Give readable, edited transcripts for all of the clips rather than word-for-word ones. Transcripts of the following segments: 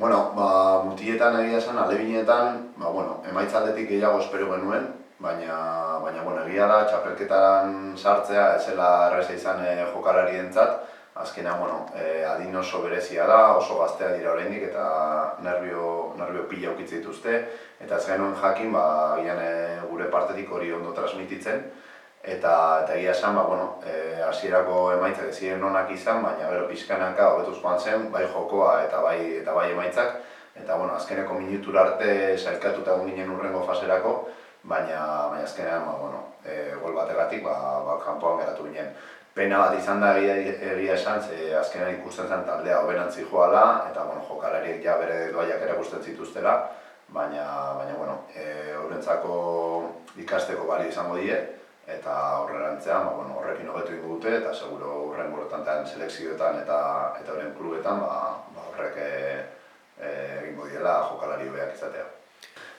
Mutietan egia esan, alebinetan, emaitza aldetik gehiago espero genuen, baina egia da, txapelketan sartzea ez zela erreza izan jokalarientzat. Azkenean, adin oso berezia da, oso gaztea dira oraindik eta nervio pila ukitze dituzte. Eta ez genuen jakin, agian gure partetik hori ondo transmititzen. Eta egia esan, hasierako emaitzak ez ziren onak izan, baina gero pixkanaka hobetuz joan zen, bai jokoa eta bai emaitzak. Eta azkeneko minutura arte sailkatuta egon ginen hurrengo faserako, baina azkenean gol bategatik kanpoan geratu ginen. Pena bat izan da egia esan, ze azkenean ikusten zen taldea hoberantzi joala, eta jokalariek ja bere doaiak erakusten zituztela, baina horrentzako ikasteko balio izango die, eta horrelantzean horrekin hobetu ingo dute, eta seguro hurrengo selekzioetan eta horren klubetan horrek egingo diela jokalari hobeak izatea.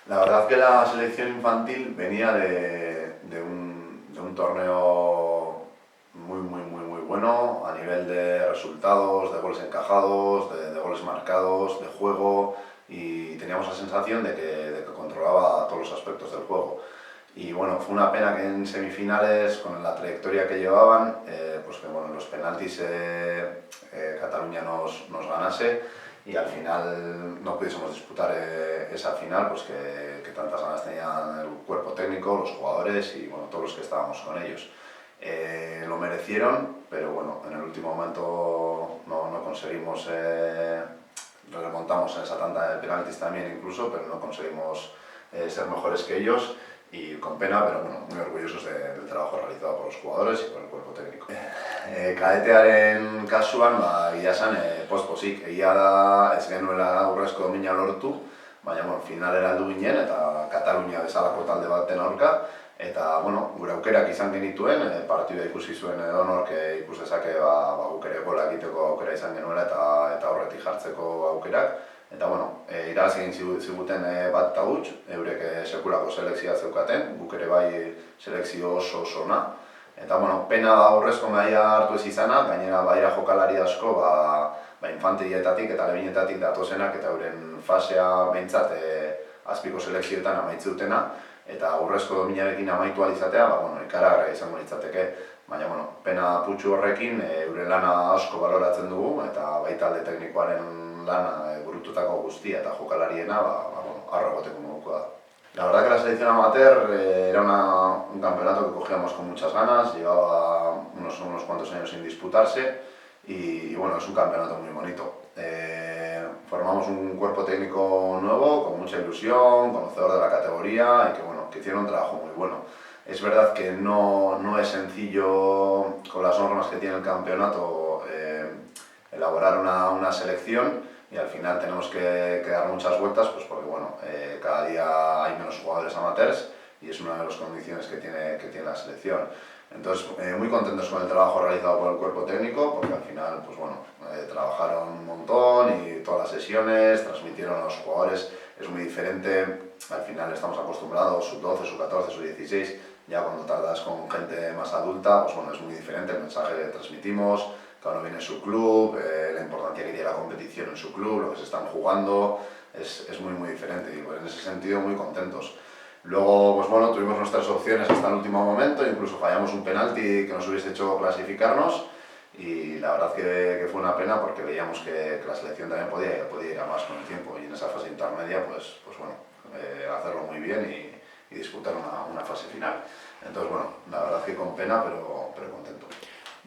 La verdad que la selección infantil venía de un torneo muy bueno a nivel de resultados, de goles encajados, de goles marcados, de juego, y teníamos la sensación de que controlaba todos los aspectos del juego. Y fue una pena que en semifinales, con la trayectoria que llevaban, pues que en los penaltis Cataluña nos ganase y al final no pudiésemos disputar esa final, pues que tantas ganas tenían el cuerpo técnico, los jugadores y todos los que estábamos con ellos. Lo merecieron, pero en el último momento no conseguimos, remontamos en esa tanda de penaltis también incluso, pero no conseguimos ser mejores que ellos. Y con pena, pero muy orgullosos del trabajo realizado por los jugadores y por el cuerpo técnico. Kadetearen kasuan, egia esan, pozik. Egia da ez genuela aurrezko domina lortu, baina finalera heldu ginen eta Katalunia bezalako talde baten aurka. Eta gure aukerak izan genituen, partida ikusi zuen edonork ikus dezake guk ere gola egiteko aukera izan genuela eta horretik jartzeko aukerak. Eta irabazi egin ziguten bat eta huts, eurek sekulako selekzioa zeukaten, guk ere bai selekzio oso ona. Eta pena aurrezko maila hartu ez izana, gainera badira jokalari asko infanterietatik eta alebineetatik datozenak eta euren fasea behintzat azpiko selekzioetan amaitze dutena. Eta aurrezko dominarekin amaitu alizatea, ikaragarria izango litzateke. Baina, pena putxu horrekin, euren lana asko baloratzen dugu, eta baita alde teknikoaren lana burututako guztia eta jokalariena, harro egoteko moduko da. La verdad que la selección amateur era un campeonato que cogíamos con muchas ganas, llevaba unos cuantos años sin disputarse y es un campeonato muy bonito. Formamos un cuerpo técnico nuevo, con mucha ilusión, conocedor de la categoría y que hicieron un trabajo muy bueno. Es verdad que no es sencillo, con las normas que tiene el campeonato, elaborar una selección y al final tenemos que dar muchas vueltas porque cada día hay menos jugadores amateurs y es una de las condiciones que tiene la selección. Entonces, muy contentos con el trabajo realizado por el cuerpo técnico, porque al final trabajaron un montón y todas las sesiones, transmitieron a los jugadores, es muy diferente. Al final estamos acostumbrados, sub-12, sub-14, sub-16, ya cuando tratas con gente más adulta, es muy diferente el mensaje que transmitimos, cada uno viene en su club, la importancia que tiene la competición en su club, lo que se están jugando, es muy diferente y en ese sentido muy contentos. Luego, tuvimos nuestras opciones hasta el último momento, incluso fallamos un penalti que nos hubiese hecho clasificarnos y la verdad que fue una pena porque veíamos que la selección también podía ir a más con el tiempo y en esa fase intermedia, hacerlo muy bien y disputar una fase final. Entonces, la verdad que con pena, pero contento.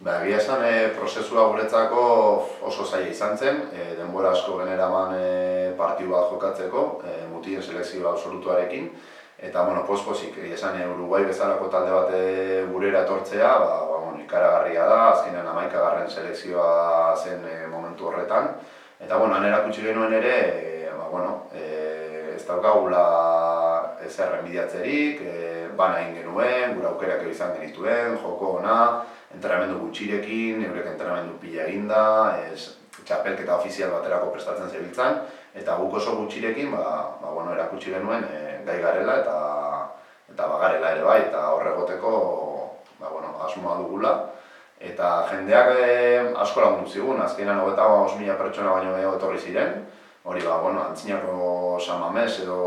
Egia esan, prozesua guretzako oso zaila izan zen, denbora asko generaman partiu bat jokatzeko, mutien selekzio absolutuarekin. Eta, pospozik, egia esan, Uruguai bezalako talde bat gurera etortzea, ikaragarria da, azkenean 11. selekzioa zen momentu horretan. Eta, han erakutsi genuen ere, ez daukagula ezer enbidiatzerik, bana egin genuen, gure aukerak izan genituen, joko ona, entrenamendu gutxirekin, eurek entrenamendu pila eginda, txapelketa ofizial baterako prestatzen zebiltzan, eta guk oso gutxirekin, erakutsi genuen gai garela eta bagarela ere bai, eta horregoteko asmoa dugula. Eta jendeak asko lagundu zigun, azkenean 25.000 pertsona baino gehiago etorri ziren, hori antzinako San Mamés edo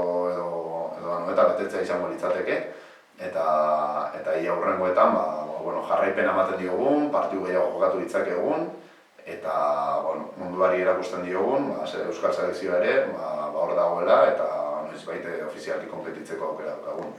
Anoeta betetzea izango litzateke, eta ia hurrengoetan jarraipena ematen diogun, partidu gehiago jokatu ditzakegu, eta munduari erakusten diogun, Euskal Selekzioa ere hor dagoela eta noizbait ofizialki konpetitzeko aukera daukagun.